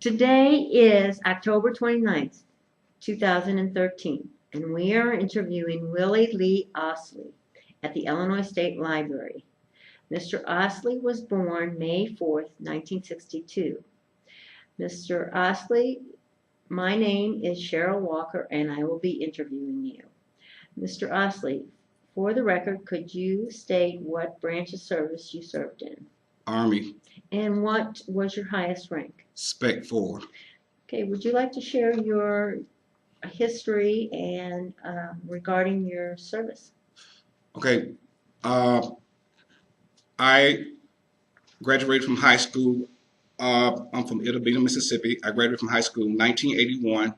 Today is October 29th, 2013, and we are interviewing Willie Lee Ousley at the Illinois State Library. Mr. Ousley was born May 4th, 1962. Mr. Ousley, my name is Cheryl Walker, and I will be interviewing you. Mr. Ousley, for the record, could you state what branch of service you served in? Army, And what was your highest rank? Spec 4. Okay, would you like to share your history and regarding your service? Okay, I graduated from high school. I'm from Itta, Mississippi. I graduated from high school in 1981.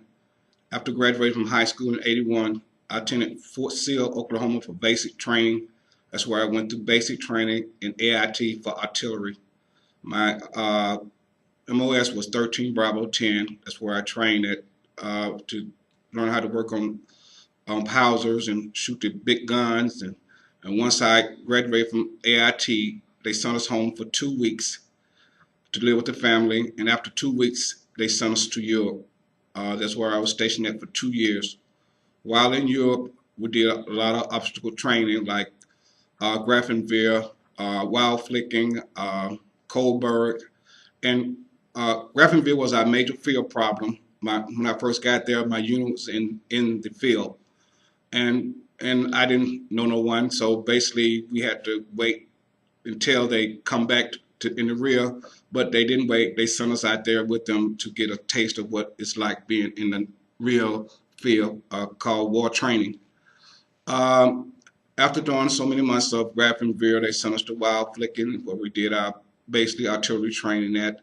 After graduating from high school in 81, I attended Fort Sill, Oklahoma for basic training. That's where I went through basic training in AIT for artillery. My MOS was 13 Bravo 10. That's where I trained at to learn how to work on Housers and shoot the big guns. And once I graduated from AIT, they sent us home for 2 weeks to live with the family. And after 2 weeks, they sent us to Europe. That's where I was stationed at for 2 years. While in Europe, we did a lot of obstacle training like Grafenwehr, wild flicking, Kohlberg. And Grafenwehr was our major field problem. When I first got there, my unit was in the field. And I didn't know no one, so basically we had to wait until they come back in the rear, but they didn't wait. They sent us out there with them to get a taste of what it's like being in the real field, called war training. After doing so many months of Grafenwehr, they sent us to wild flicking, where we did our basically artillery training at.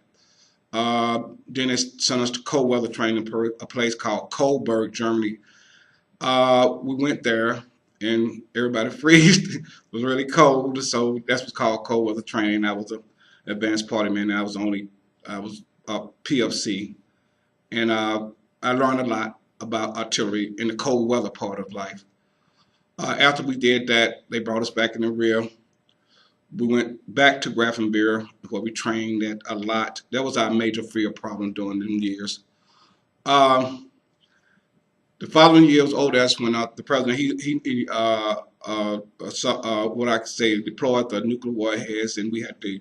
Then they sent us to cold weather training, a place called Kohlberg, Germany. We went there and everybody freezed. It was really cold, so that's what's called cold weather training. I was an advanced party man. I was a PFC, and I learned a lot about artillery in the cold weather part of life. After we did that, they brought us back in the rear. We went back to Grafenwehr, where we trained at a lot. That was our major field problem during them years. The following year was old. That's when the president what I could say, deployed the nuclear warheads, and we had to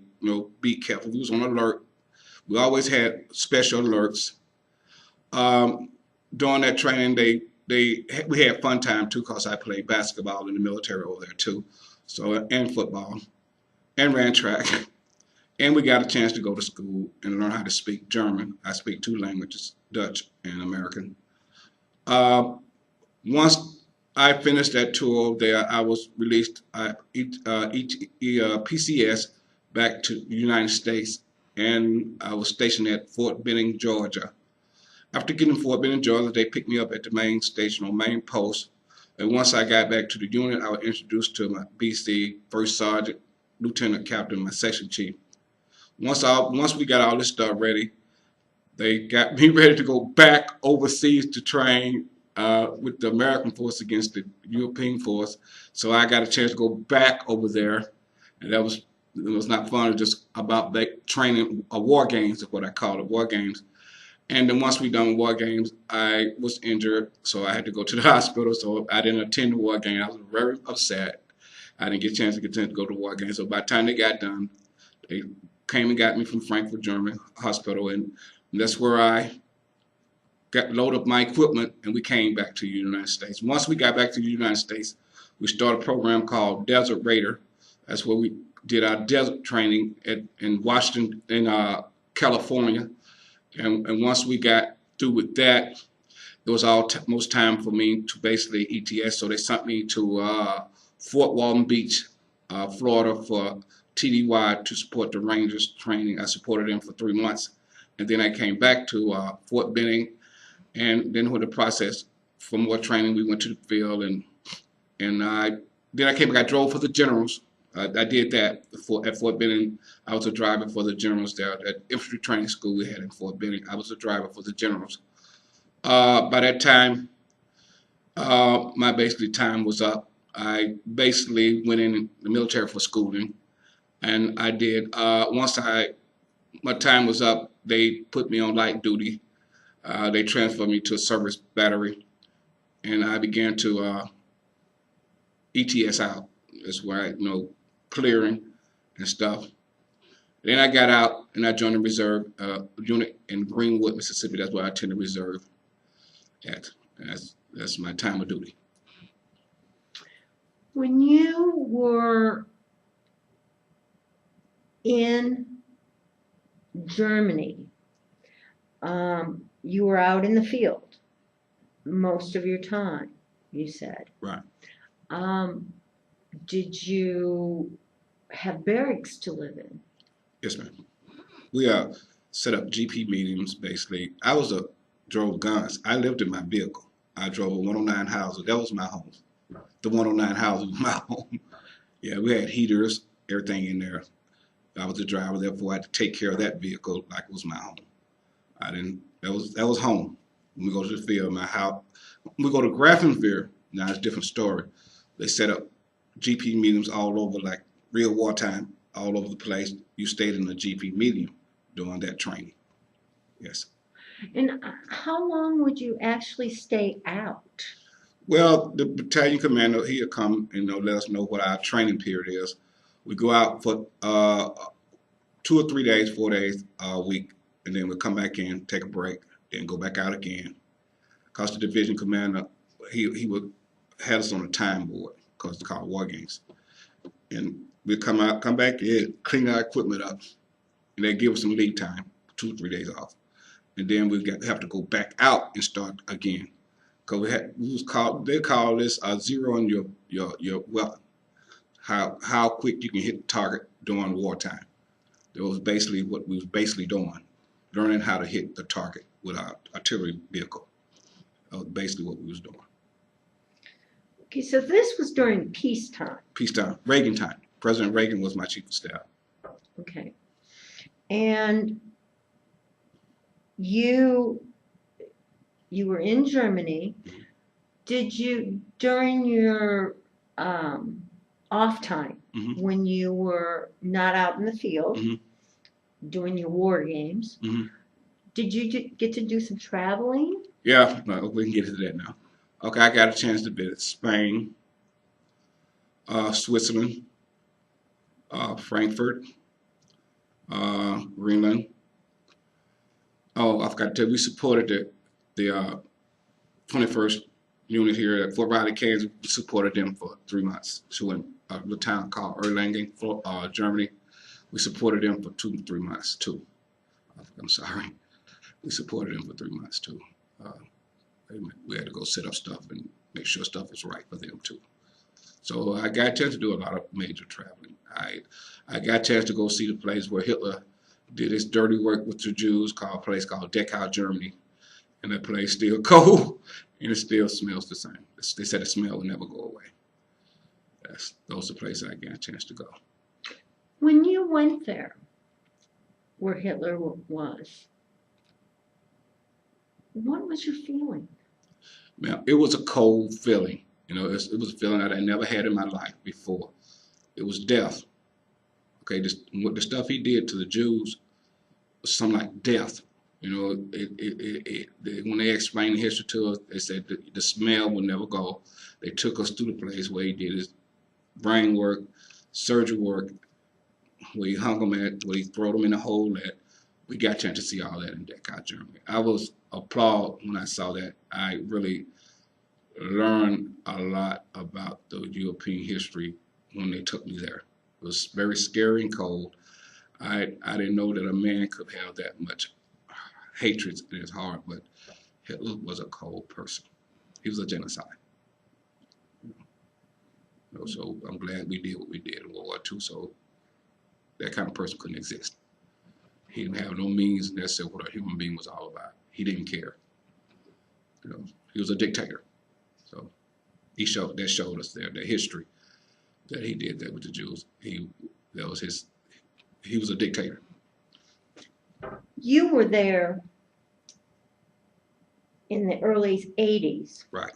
be careful. We was on alert. We always had special alerts. During that training, we had fun time too, because I played basketball in the military over there too, so and football, and ran track. And we got a chance to go to school and learn how to speak German. I speak 2 languages, Dutch and American. Once I finished that tour there, I was released PCS back to the United States, and I was stationed at Fort Benning, Georgia. After getting to Fort Benning, Georgia, they picked me up at the main station or main post. And once I got back to the unit, I was introduced to my BC, First Sergeant, Lieutenant Captain, my section chief. Once we got all this stuff ready, they got me ready to go back overseas to train with the American force against the European force. So I got a chance to go back over there, and it was not fun. It was just about training war games, is what I call it, war games. And then once we done war games, I was injured, so I had to go to the hospital. So I didn't attend the war game. I was very upset. I didn't get a chance to go to the war game. So by the time they got done, they came and got me from Frankfurt, Germany hospital, and that's where I got loaded up my equipment, and we came back to the United States. Once we got back to the United States, we started a program called Desert Raider. That's where we did our desert training in Washington, in California. And once we got through with that, it was most time for me to basically ETS. So they sent me to Fort Walton Beach, Florida, for TDY to support the Rangers training. I supported them for 3 months. And then I came back to Fort Benning, and then with the process for more training, we went to the field, and then I came back. I drove for the Generals. I did that at Fort Benning. I was a driver for the Generals there at infantry training school we had in Fort Benning. I was a driver for the Generals. By that time, my basically time was up. I basically went in the military for schooling, and I did once my time was up, they put me on light duty. They transferred me to a service battery, and I began to ETS out. That's where clearing and stuff. Then I got out and I joined the reserve unit in Greenwood, Mississippi. That's where I attended reserve at. And that's my time of duty. When you were in Germany, you were out in the field most of your time, you said. Right. Did you have barracks to live in? Yes, ma'am. We set up GP meetings, basically. Drove guns. I lived in my vehicle. I drove a 109 Hauser. That was my home. The 109 Hauser was my home. Yeah, we had heaters, everything in there. I was the driver, therefore I had to take care of that vehicle like it was my home. That was home. When we go to the field, my house. When we go to Grafenwehr, now it's a different story. They set up GP meetings all over, like real wartime, all over the place. You stayed in the GP meeting during that training. Yes. And how long would you actually stay out? Well, the battalion commander, he'll come and let us know what our training period is. We go out for 2 or 3 days, 4 days a week, and then we'll come back in, take a break, then go back out again. Because the division commander, he would have us on a time board, because it's called war games. And we come out, come back in, clean our equipment up, and they give us some lead time, 2 or 3 days off. And then we have to go back out and start again. Because they call this zeroing your weapon. How quick you can hit the target during wartime. That was basically what we was basically doing, learning how to hit the target with our artillery vehicle. That was basically what we was doing. Okay, so this was during peacetime. Peacetime, Reagan time. President Reagan was my chief of staff. Okay. And you were in Germany. Did you, during your off time, Mm-hmm. when you were not out in the field, Mm-hmm. doing your war games, Mm-hmm. did you get to do some traveling? Yeah, no, we can get to that now. Okay, I got a chance to visit Spain, Switzerland, Frankfurt, Greenland. Oh, I forgot to tell you, we supported the 21st unit here at Fort Riley, Kansas. We supported them for 3 months. So in a little town called Erlangen, Germany. We supported them for 2 to 3 months too. I'm sorry. We supported them for 3 months too. We had to go set up stuff and make sure stuff was right for them too. So I got a chance to do a lot of major traveling. I got a chance to go see the place where Hitler did his dirty work with the Jews, a place called Dachau, Germany. And that place still cold, and it still smells the same. They said the smell will never go away. Those are the places I got a chance to go. When you went there, where Hitler was, what was your feeling? Man, it was a cold feeling. It was a feeling that I never had in my life before. It was death. Okay, the stuff he did to the Jews was something like death. When they explained the history to us, they said the smell would never go. They took us to the place where he did his brain work, surgery work, where he hung them at, where he threw them in a hole at. We got a chance to see all that in Dachau, Germany. I was applauded when I saw that. I really learned a lot about the European history when they took me there. It was very scary and cold. I didn't know that a man could have that much hatred in his heart, but Hitler was a cold person. He was a genocide. So I'm glad we did what we did in World War II, so that kind of person couldn't exist. He didn't have no means necessarily what a human being was all about. He didn't care. He was a dictator. So that showed us there the history that he did that with the Jews. He was a dictator. You were there in the early 80s. Right.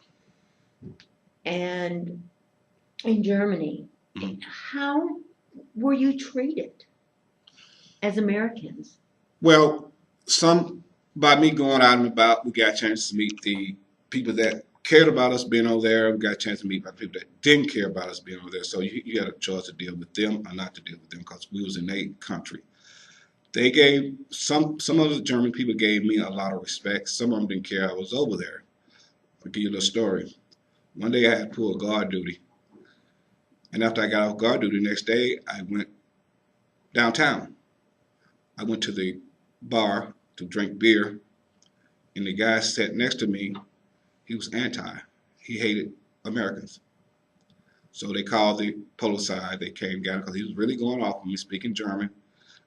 And in Germany. Mm-hmm. How were you treated as Americans? Well, some by me going out and about, we got a chance to meet the people that cared about us being over there. We got a chance to meet the people that didn't care about us being over there. So you had a choice to deal with them or not to deal with them because we was in their country. They gave some of the German people gave me a lot of respect. Some of them didn't care I was over there. I'll give you a little story. One day I had pulled guard duty, and after I got off guard duty the next day, I went downtown. I went to the bar to drink beer, and the guy sat next to me. He was anti. He hated Americans. So they called the police side. They came down because he was really going off on me speaking German.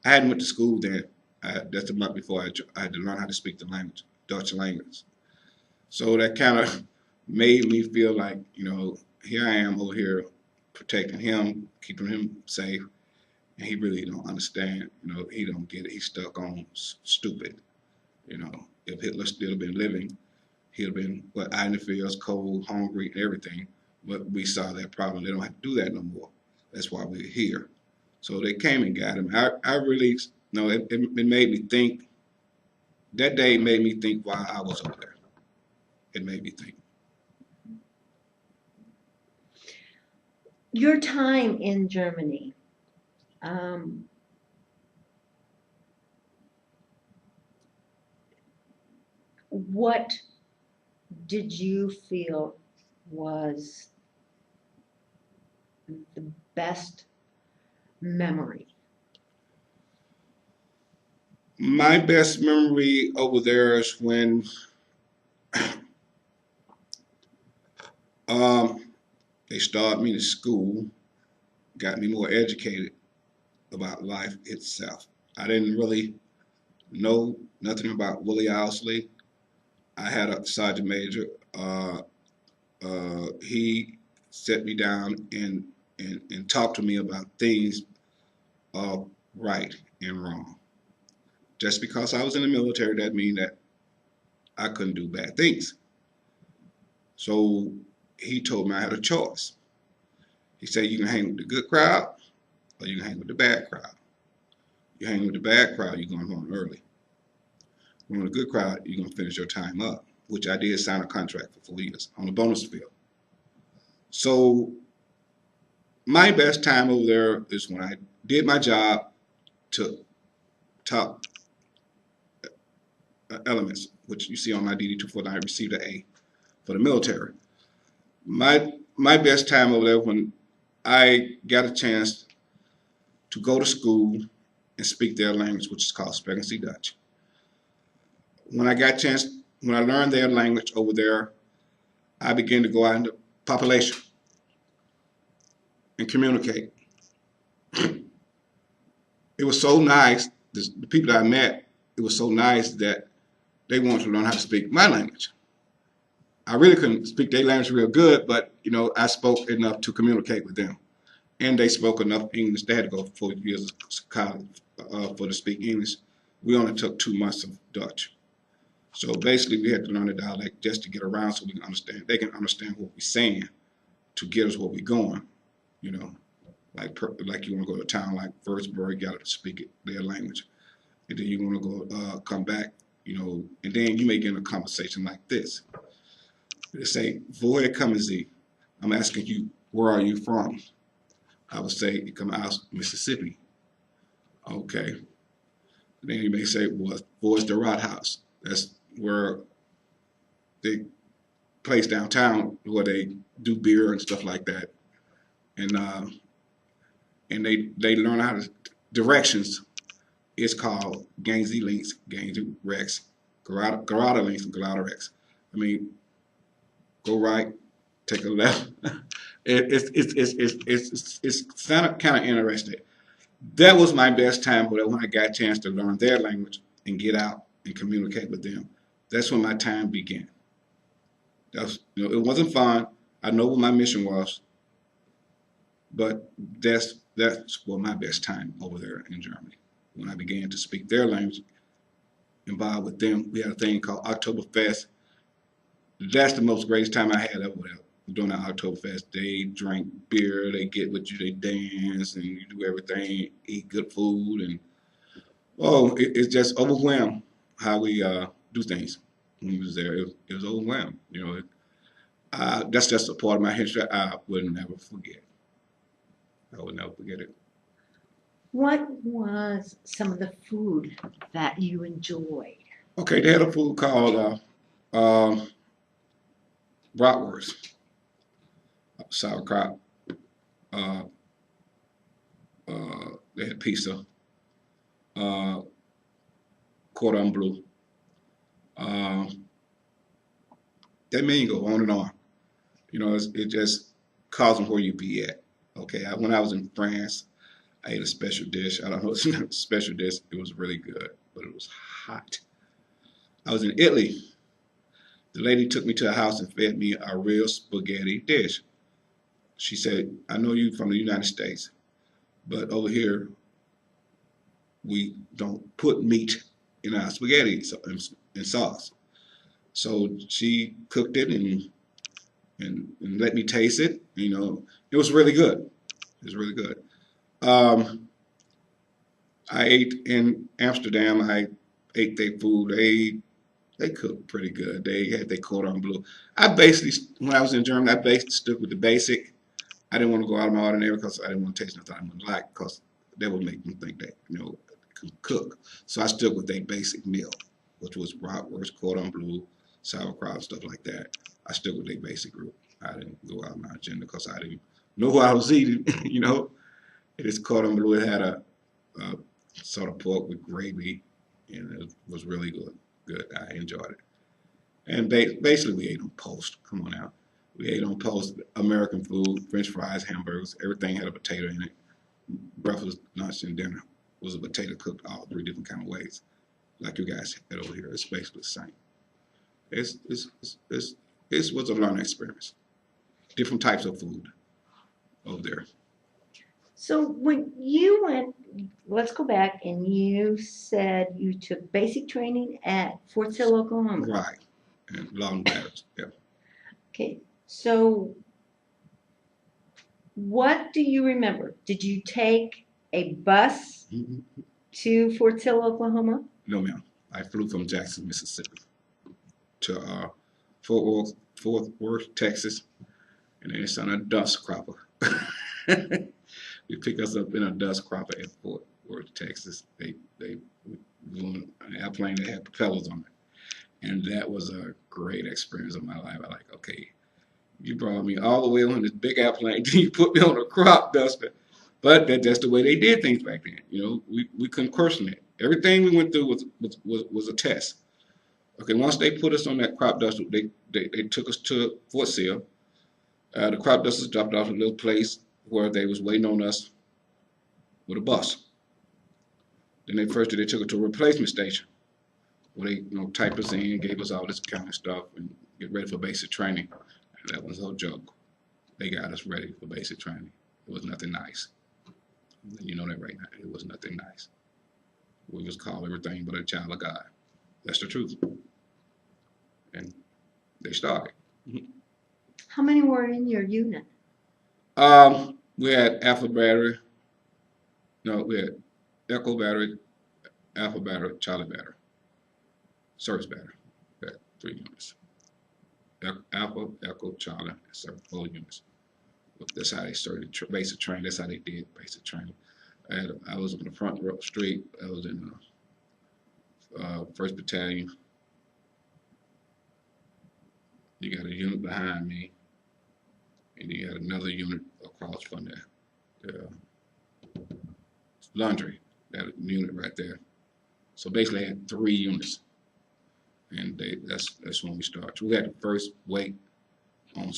I hadn't went to school then. That's a month before I had to learn how to speak the language, Dutch language. So that kind of made me feel like, here I am over here protecting him, keeping him safe, and he really don't understand. He don't get it. He's stuck on stupid. If Hitler still been living, he'd have been out in the fields, cold, hungry, and everything. But we saw that problem. They don't have to do that no more. That's why we're here. So they came and got him. I really, it made me think. That day made me think why I was over there. It made me think. Your time in Germany, what did you feel was the best memory? My best memory over there is when they started me to school, got me more educated about life itself. I didn't really know nothing about Willie Ousley. I had a sergeant major. He set me down and talked to me about things of right and wrong. Just because I was in the military, that means that I couldn't do bad things. So he told me I had a choice. He said, you can hang with the good crowd or you can hang with the bad crowd. You hang with the bad crowd, you're going home early. When with the good crowd, you're going to finish your time up, which I did sign a contract for 4 years on the bonus field. So my best time over there is when I did my job to top elements, which you see on my DD-249, I received an A for the military. My best time over there when I got a chance to go to school and speak their language, which is called Spekency Dutch. When I learned their language over there, I began to go out into population and communicate. It was so nice, the people that I met, it was so nice that they wanted to learn how to speak my language. I really couldn't speak their language real good, but I spoke enough to communicate with them. And they spoke enough English. They had to go 4 years of college for to speak English. We only took 2 months of Dutch. So basically, we had to learn the dialect just to get around so we can understand. They can understand what we're saying to get us where we're going. Like you want to go to a town like Würzburg, you got to speak their language. And then you want to go come back, and then you may get in a conversation like this. They say, woher kommen Sie? I'm asking you, where are you from? I would say, you come out Mississippi. Okay. Then you may say, well, where's the Rathaus? That's where they place downtown where they do beer and stuff like that. And they learn how to directions. It's called Gainsy Links, Gainsy Rex, Garada Links, and Garada Rex. I mean, go right, take a left. It's kind of interesting. That was my best time when I got a chance to learn their language and get out and communicate with them. That's when my time began. It wasn't fun. I know what my mission was, but that's what my best time over there in Germany. When I began to speak their language, involved with them, we had a thing called Oktoberfest. That's the most greatest time I had over there. During the Oktoberfest, they drink beer, they get with you, they dance, and you do everything, eat good food, and it's just overwhelmed. how we do things when he was there. It was overwhelming. That's just a part of my history I will never forget. I will never forget it. What was some of the food that you enjoyed? Okay, they had a food called bratwurst, sauerkraut. Uh, they had pizza, uh, cordon bleu. Uh, that menu go on and on. It just calls on where you be at. Okay, when I was in France, I ate a special dish. I don't know, it's not a special dish. It was really good, but it was hot. I was in Italy. The lady took me to a house and fed me a real spaghetti dish. She said, I know you from the United States, but over here, we don't put meat in our spaghetti and sauce. So she cooked it and let me taste it. It was really good. It was really good. Um, I ate in Amsterdam. I ate their food. They cooked pretty good. They had their cordon bleu. When I was in Germany, I basically stuck with the basic. I didn't want to go out of my ordinary because I didn't want to taste nothing I wouldn't like because that would make me think that, could cook. So I stuck with a basic meal, which was bratwurst, cordon bleu, sauerkraut, stuff like that. I stuck with a basic group. I didn't go out of my agenda because I didn't know what I was eating, It is cordon bleu. It had a sort of pork with gravy, and it was really good. Good. I enjoyed it. And basically, we ate on post. Come on out. We ate on post American food, French fries, hamburgers. Everything had a potato in it. Breakfast, lunch, and dinner was a potato cooked all three different kind of ways, like you guys had over here. It's basically the same. It was a learning experience. Different types of food over there. So when you went, let's go back, and you said you took basic training at Fort Sill, Oklahoma. Right. And long battles. Yeah. Okay, so what do you remember? Did you take a bus to Fort Sill, Oklahoma? No, ma'am. I flew from Jackson, Mississippi to Fort Worth, Texas, and then it's on a dust cropper. They pick us up in a dust cropper at Fort Worth, Texas. They flew on an airplane that had propellers on it, and that was a great experience of my life. I like, okay, you brought me all the way on this big airplane, then you put me on a crop duster. But that's the way they did things back then. We couldn't question it. Everything we went through was a test. Okay, once they put us on that crop duster, they took us to Fort Sill. The crop dusters dropped off at a little place where they was waiting on us with a bus. Then they took us to a replacement station where they typed us in, gave us all this kind of stuff, and get ready for basic training. And that was no joke. They got us ready for basic training. It was nothing nice. You know that right now. It was nothing nice. We was called everything but a child of God. That's the truth. And they started. How many were in your unit? We had Alpha Battery. No, we had Echo Battery, Alpha Battery, Charlie Battery, Service Battery. We had 3 units. Alpha, Echo, Charlie, and Service, 4 units. That's how they started basic training. That's how they did basic training. I was on the front row street. I was in the 1st Battalion. You got a unit behind me, and you got another unit across from there. The laundry, that unit right there. So basically, I had 3 units, and that's when we started. We had the first wait on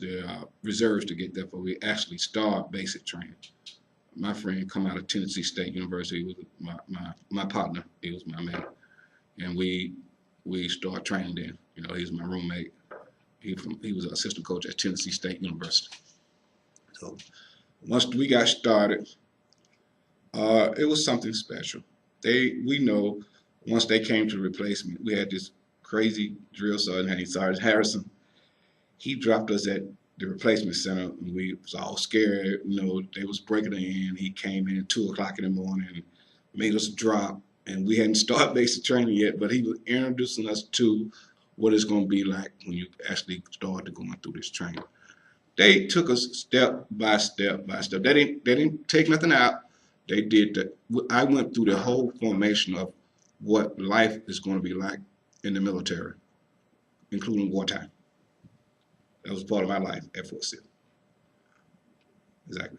the reserves to get there, but we actually started basic training. My friend come out of Tennessee State University, was my partner. He was my man, and we started training then. He was my roommate. He was an assistant coach at Tennessee State University. So once we got started, it was something special. We know once they came to replacement, we had this crazy drill sergeant named Sergeant Harrison. He dropped us at the replacement center, and we was all scared. They was breaking in. He came in at 2 o'clock in the morning, made us drop. and we hadn't started basic training yet, but he was introducing us to what it's going to be like when you actually start going through this training. They took us step by step by step. They didn't take nothing out. They did that. I went through the whole formation of what life is going to be like in the military, including wartime. That was part of my life at Fort Sill. Exactly.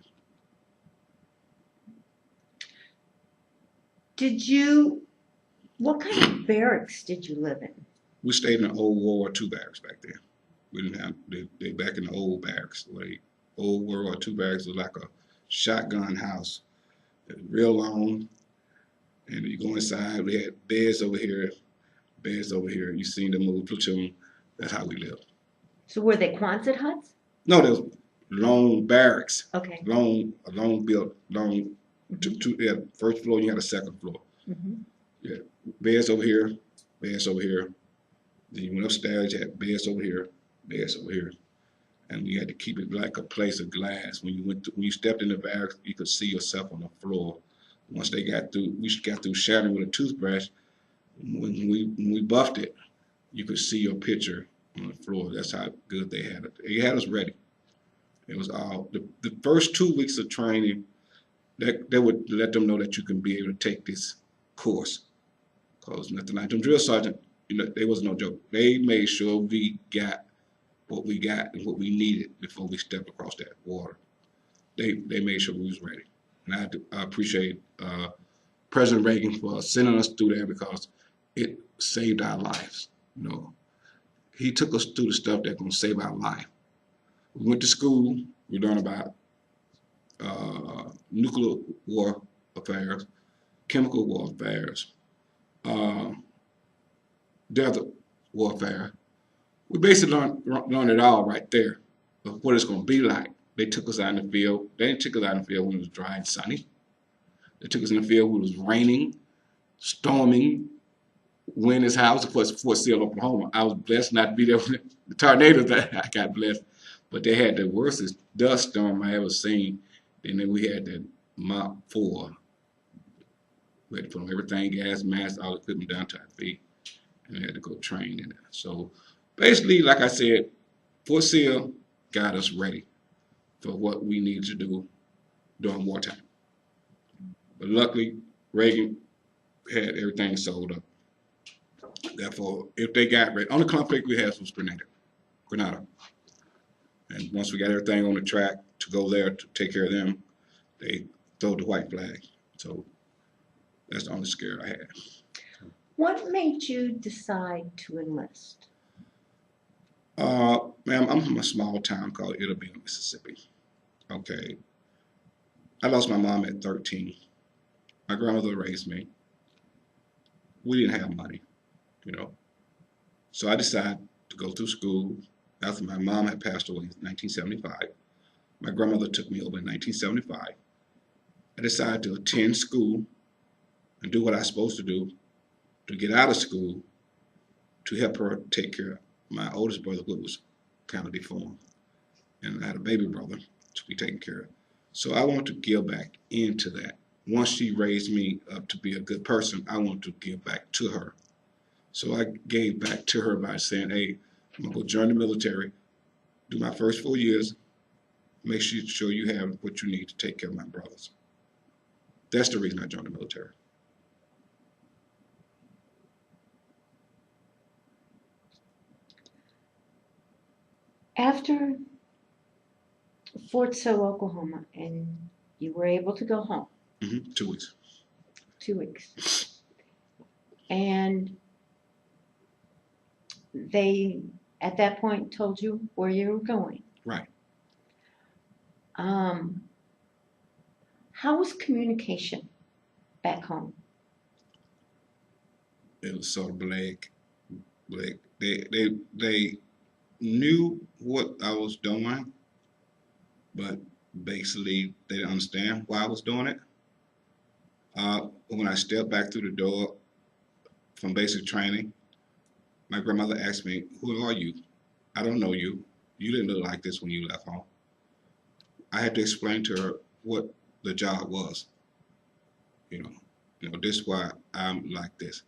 What kind of barracks did you live in? We stayed in an old World War II barracks back then. We didn't have, they back in the old barracks. Old World War II barracks was like a shotgun house, real long. And you go inside, we had beds over here, beds over here. You seen the movie Platoon. That's how we lived. So were they Quonset huts? No, there's long barracks. Okay. Long built, yeah, first floor, you had a second floor. Mm-hmm. Yeah, beds over here, beds over here. Then you went upstairs, you had beds over here, beds over here. And you had to keep it like a place of glass. When you stepped in the barracks, you could see yourself on the floor. Once we got through shouting with a toothbrush, when we buffed it, you could see your picture on the floor. That's how good they had it. They had us ready. It was all the first 2 weeks of training. They would let them know that you can be able to take this course. Cause nothing like them drill sergeant, they was no joke. They made sure we got what we got and what we needed before we stepped across that water. They made sure we was ready. And I appreciate President Reagan for sending us through there because it saved our lives. He took us through the stuff that's gonna save our life. We went to school, we learned about nuclear war affairs, chemical war affairs, desert warfare. We basically learned it all right there of what it's going to be like. They took us out in the field. They didn't take us out in the field when it was dry and sunny. They took us in the field when it was raining, storming, wind is high. I was, of course, Fort Sill, Oklahoma. I was blessed not to be there when the tornadoes that I got blessed. But they had the worst dust storm I ever seen. And then we had the Mach 4. We had to put on everything, gas masks, all equipment down to our feet. And we had to go train in it. So basically, like I said, Fort Sill got us ready for what we needed to do during wartime. But luckily, Reagan had everything sold up. Therefore, if they got ready, only conflict we had was Grenada. And once we got everything on the track to go there to take care of them, they throw the white flag. So that's the only scare I had. What made you decide to enlist? Ma'am, I'm from a small town called Ittabine, Mississippi. Okay. I lost my mom at 13. My grandmother raised me. We didn't have money, So I decided to go through school. After my mom had passed away in 1975, my grandmother took me over in 1975. I decided to attend school and do what I was supposed to do to get out of school to help her take care of my oldest brother, who was kind of deformed. And I had a baby brother to be taken care of. So I want to give back into that. Once she raised me up to be a good person, I want to give back to her. So I gave back to her by saying, hey, I'm going to go join the military, do my first 4 years, make sure you have what you need to take care of my brothers. That's the reason I joined the military. After Fort Sill, Oklahoma, and you were able to go home. 2 weeks. 2 weeks. And they, at that point, told you where you were going. Right. How was communication back home? It was sort of black. They knew what I was doing, but basically they didn't understand why I was doing it. When I stepped back through the door from basic training, my grandmother asked me, who are you? I don't know you. You didn't look like this when you left home. I had to explain to her what the job was, You know, this is why I'm like this.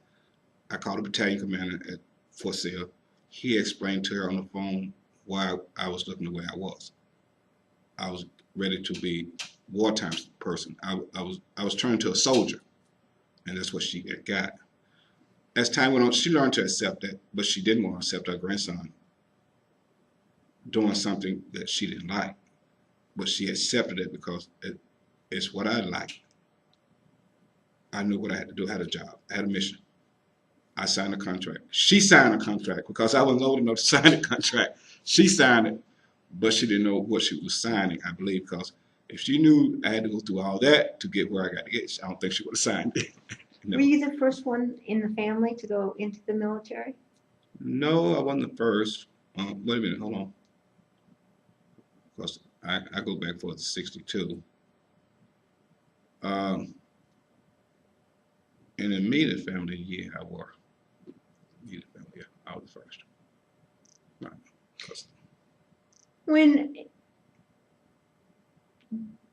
I called the battalion commander at Fort Sill. He explained to her on the phone why I was looking the way I was. I was ready to be wartime person. I was turned to a soldier, and that's what she had got. As time went on, she learned to accept that, but she didn't want to accept her grandson doing something that she didn't like. But she accepted it because it's what I like. I knew what I had to do. I had a job. I had a mission. I signed a contract. She signed a contract because I wasn't old enough to sign the contract. She signed it, but she didn't know what she was signing, I believe, because if she knew I had to go through all that to get where I got to get, I don't think she would have signed it. No. Were you the first one in the family to go into the military? No, I wasn't the first. Wait a minute, hold on. Because I go back for 62. In the immediate family, yeah, I were. Immediate family, yeah, I was the first. Right. 'Cause When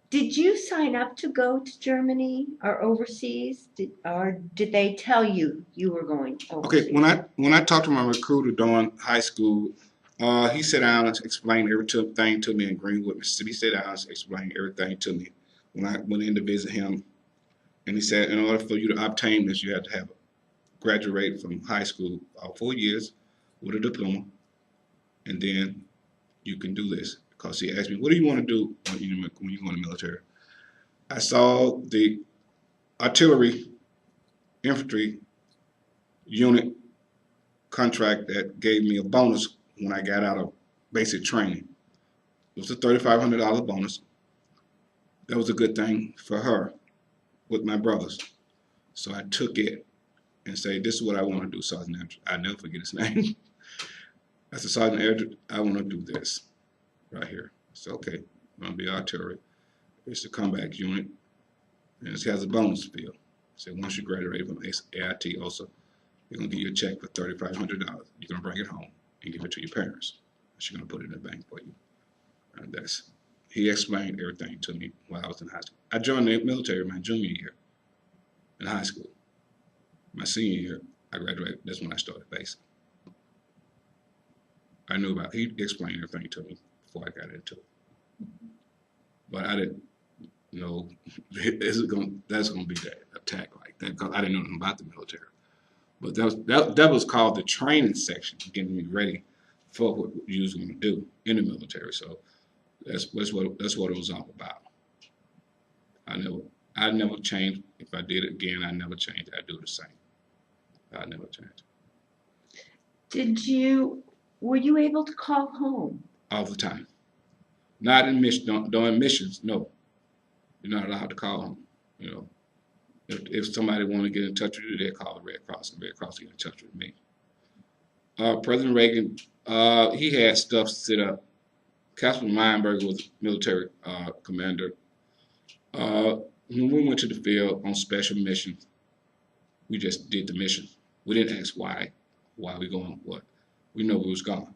did you sign up to go to Germany or overseas? Or did they tell you you were going overseas? Okay, when I talked to my recruiter during high school, he sat down and explained everything to me in Greenwood, Mississippi. He sat down and explained everything to me when I went in to visit him. And he said, in order for you to obtain this, you have to have graduated from high school 4 years with a diploma, and then you can do this. Because he asked me, what do you want to do when you go in the military? I saw the artillery infantry unit contract that gave me a bonus when I got out of basic training. It was a $3,500 bonus. That was a good thing for her with my brothers. So I took it and said, this is what I want to do, Sergeant Andrew. I'll never forget his name. I said, Sergeant Andrew, I want to do this right here. I said, okay, I'm going to be artillery. It's a comeback unit, and it has a bonus field. I said, once you graduate from AIT also, they're going to give you a check for $3,500. You're going to bring it home and give it to your parents. She's going to put it in the bank for you. And he explained everything to me while I was in high school. I joined the military my junior year in high school. My senior year, I graduated. That's when I started basic. I knew about it. He explained everything to me before I got into it. But I didn't know that's going to be that attack like that because I didn't know nothing about the military. But that was called the training section, getting me ready for what you was going to do in the military. So that's what it was all about. I never changed. If I did it again, I never changed. I do the same. I never changed. Were you able to call home? All the time. Not in mission, during missions, no. You're not allowed to call home. You know, if somebody want to get in touch with you, they call the Red Cross, and the Red Cross get in touch with me. President Reagan, he had stuff set up. Councilman Meinberger was military commander. When we went to the field on special missions, we just did the mission. We didn't ask why we going, what. We know we was gone.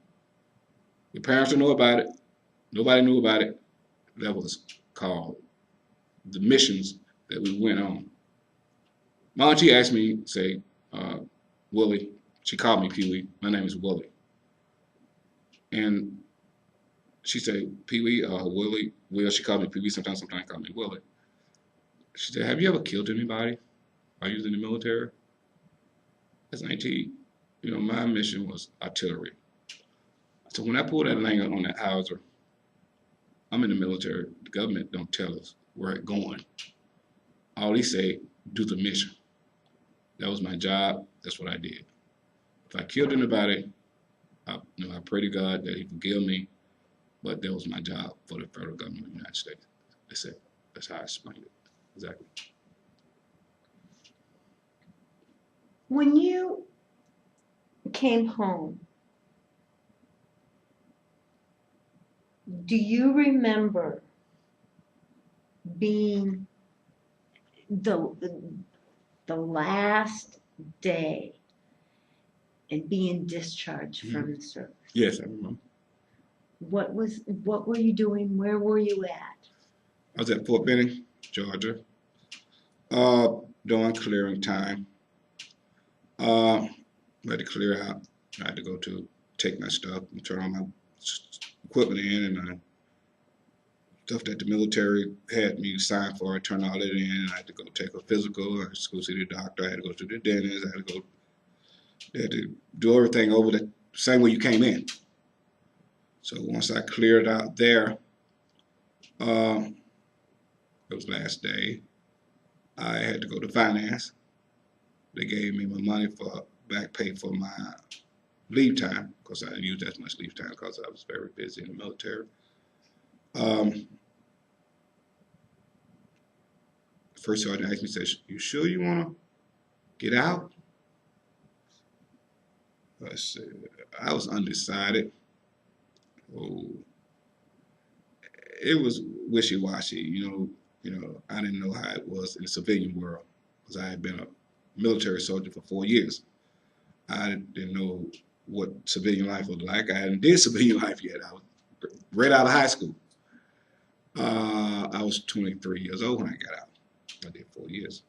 Your parents don't know about it. Nobody knew about it. That was called the missions that we went on. My auntie asked me, say, Willie, she called me Pee Wee. My name is Willie. And she said, Pee Wee, Willie, Will, she called me Pee Wee, sometimes called me Willie. She said, have you ever killed anybody while you was in the military? I said, Auntie, you know, my mission was artillery. So when I pulled that langer on that howitzer, I'm in the military. The government don't tell us where it's going. All they say, do the mission. That was my job. That's what I did. If I killed anybody, I pray to God that He forgive me. But that was my job for the federal government of the United States. They said, that's how I explained it. Exactly. When you came home, do you remember being the last day and being discharged from the service? Yes, I remember. What were you doing? Where were you at? I was at Fort Benning, Georgia. during clearing time. I had to clear out. I had to go to take my stuff and turn all my equipment in, and stuff that the military had me sign for. I turned all it in. I had to go take a physical. I had to go see the doctor. I had to go to the dentist. I had to go. They had to do everything over the same way you came in. So once I cleared out there, it was last day. I had to go to finance. They gave me my money for back pay for my leave time, because I didn't use that much leave time because I was very busy in the military. First sergeant asked me, said, "You sure you want to get out?" I said, I was undecided. Oh, it was wishy-washy, I didn't know how it was in the civilian world, because I had been a military soldier for 4 years. I didn't know what civilian life was like. I hadn't did civilian life yet. I was right out of high school. I was 23 years old when I got out. I did 4 years.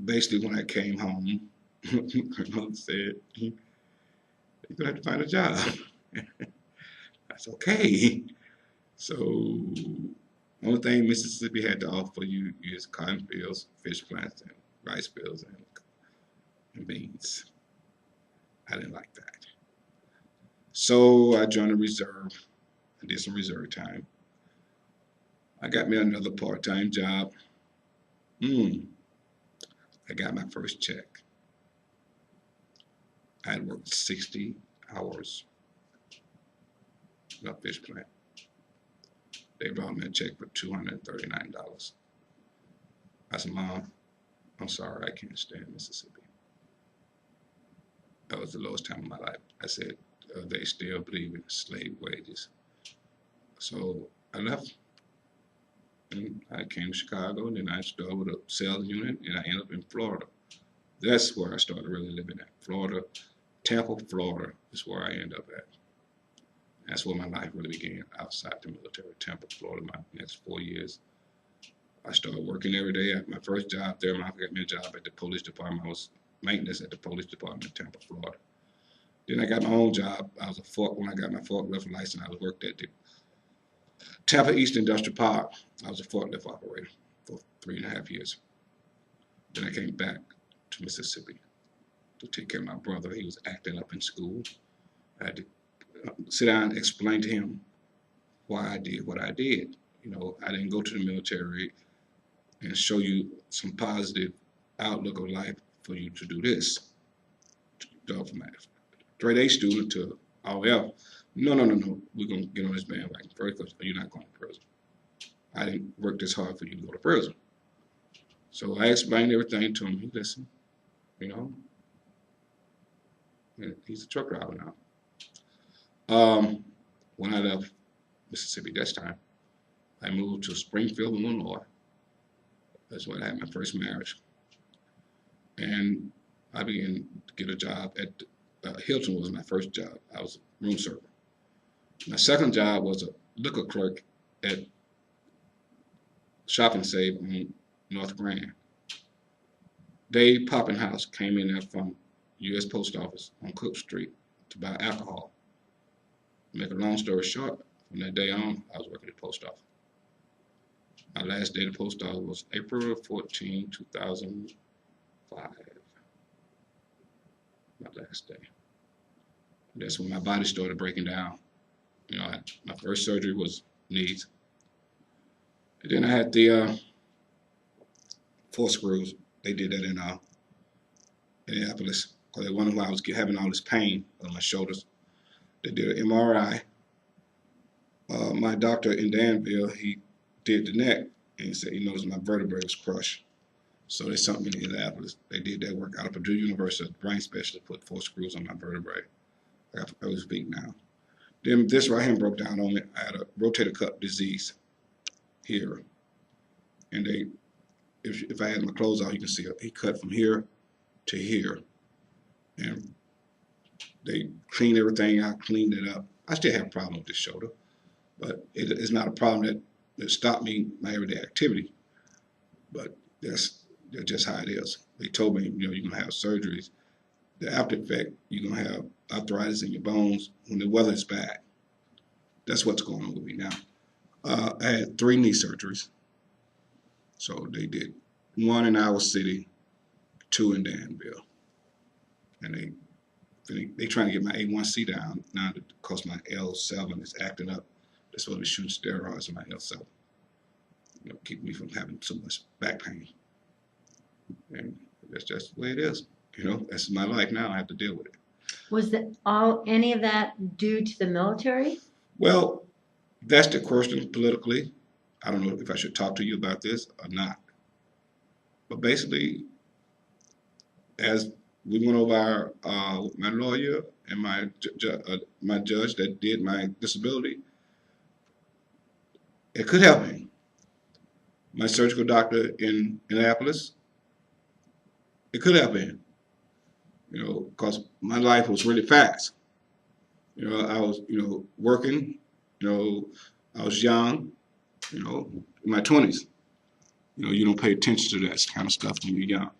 Basically, when I came home, my mother said, "You're gonna have to find a job." That's okay. So, only thing Mississippi had to offer you is cotton fields, fish plants, and rice fields, and beans. I didn't like that. So I joined the reserve. I did some reserve time. I got me another part-time job. I got my first check. I had worked 60 hours in a fish plant. They brought me a check for $239. I said, "Mom, I'm sorry, I can't stay in Mississippi." That was the lowest time of my life. I said, they still believe in slave wages. So I left, and I came to Chicago, and then I started with a sales unit, and I ended up in Florida. That's where I started really living at. Florida, Tampa, Florida is where I ended up at. That's where my life really began, outside the military. Tampa, Florida, my next 4 years. I started working every day. At my first job there, I got me a job at the police department. I was maintenance at the police department in Tampa, Florida. Then I got my own job. When I got my forklift license, I worked at the Tampa East Industrial Park. I was a forklift operator for 3.5 years. Then I came back to Mississippi to take care of my brother. He was acting up in school. I had to sit down and explain to him why I did what I did. I didn't go to the military and show you some positive outlook of life for you to do this. Go from a straight A student to RL. No. We're going to get on this bandwagon first, because you're not going to prison. I didn't work this hard for you to go to prison. So I explained everything to him. He listened, And he's a truck driver now. When I left Mississippi this time, I moved to Springfield, Illinois. That's when I had my first marriage. And I began to get a job at Hilton. Was my first job. I was a room server. My second job was a liquor clerk at Shop and Save on North Grand. Dave Poppinhouse came in there from U.S. Post Office on Cook Street to buy alcohol. To make a long story short, from that day on, I was working at the post office. My last day at the post office was April 14, 2005. My last day. That's when my body started breaking down. My first surgery was knees. And then I had the 4 screws. They did that in Minneapolis, because they wondered why I was having all this pain on my shoulders. They did an MRI. My doctor in Danville, he did the neck, and he said he noticed my vertebrae was crushed. So they sent me to Minneapolis. They did that work out of Purdue University. The brain specialist put 4 screws on my vertebrae. I was weak now. Then this right here broke down on me. I had a rotator cuff disease here. And if I had my clothes out, you can see he cut from here to here. And they cleaned everything out, cleaned it up. I still have a problem with this shoulder, but it's not a problem that stopped me my everyday activity. But That's just how it is. They told me, you're gonna have surgeries. The after effect, you're gonna have arthritis in your bones when the weather's bad. That's what's going on with me now. I had 3 knee surgeries. So they did 1 in Iowa City, 2 in Danville, and they trying to get my A1C down now because my L7 is acting up. They're supposed to be shooting steroids in my L7, keep me from having so much back pain. And that's just the way it is. That's my life now. I have to deal with it. Was any of that due to the military? Well, that's the question politically. I don't know if I should talk to you about this or not. But basically, as we went over my lawyer and my judge that did my disability, it could help me. My surgical doctor in Annapolis, it could help him. Because my life was really fast. I was, working. I was young. In my 20s. You don't pay attention to that kind of stuff when you're young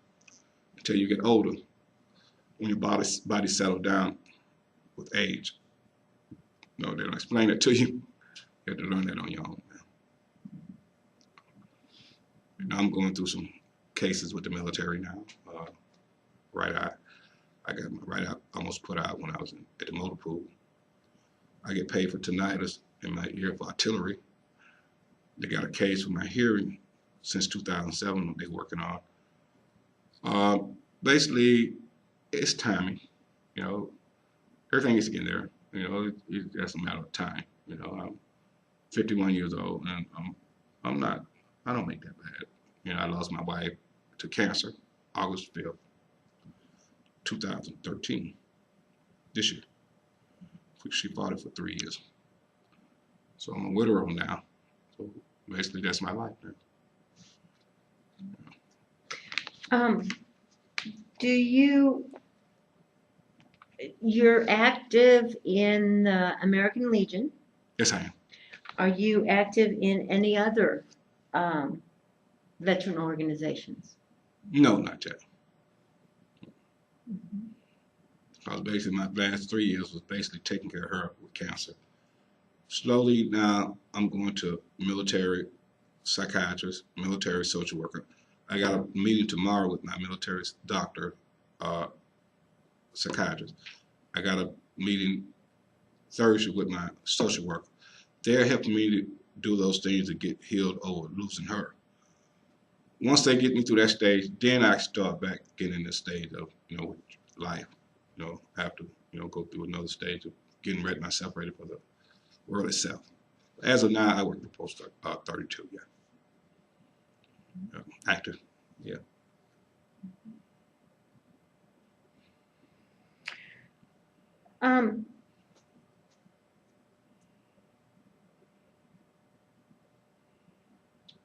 until you get older. When your body settles down with age. They don't explain it to you. You have to learn that on your own. I'm going through some cases with the military now. Right eye. I got my right eye almost put out when I was at the motor pool. I get paid for tinnitus in my ear for artillery. They got a case for my hearing since 2007 they're working on. Basically, it's timing. Everything is getting there. It's just a matter of time. I'm 51 years old and I don't make that bad. I lost my wife to cancer August 5th, 2013, this year. She fought it for 3 years. So I'm a widower now. So basically that's my life now. You're active in the American Legion. Yes, I am. Are you active in any other veteran organizations? No, not yet. I was basically, my last 3 years was basically taking care of her with cancer. Slowly now, I'm going to military psychiatrist, military social worker. I got a meeting tomorrow with my military doctor, psychiatrist. I got a meeting Thursday with my social worker. They're helping me to do those things to get healed over losing her. Once they get me through that stage, then I start back getting in the stage of, life. I have to, go through another stage of getting myself ready for the world itself. As of now, I work for Post 32, yeah. Active, yeah.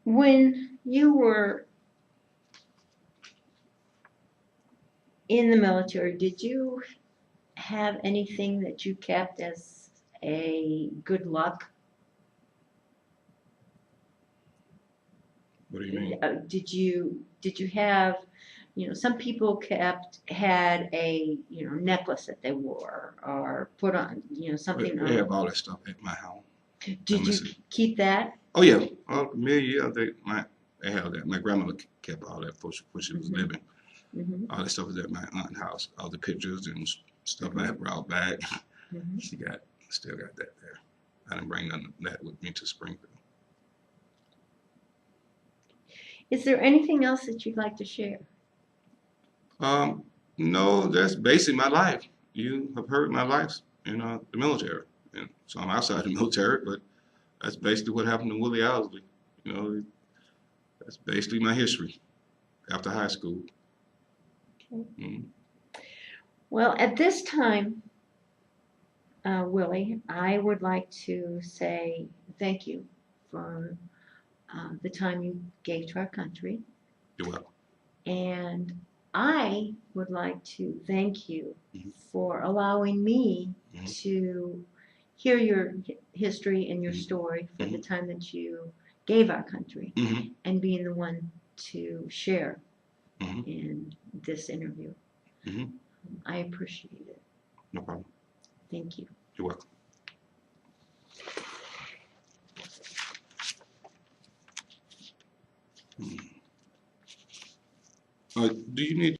When you were in the military, did you have anything that you kept as a good luck? What do you mean? Did you have, some people had a, necklace that they wore or put on, something They have all that stuff at my home. Did you keep that? Oh yeah, they have that. My grandmother kept all that when she was living. All that stuff was at my aunt's house. All the pictures and stuff I brought back. She still got that there. I didn't bring none of that with me to Springfield. Is there anything else that you'd like to share? No, that's basically my life. You have heard my life in the military. And so I'm outside the military, but that's basically what happened to Willie Ousley. That's basically my history after high school. Okay. Well, at this time, Willie, I would like to say thank you for the time you gave to our country. You're welcome. And I would like to thank you for allowing me to hear your history and your story for the time that you gave our country and being the one to share Mhm. in this interview. Mhm. I appreciate it. No problem. Thank you. You're welcome. Do you need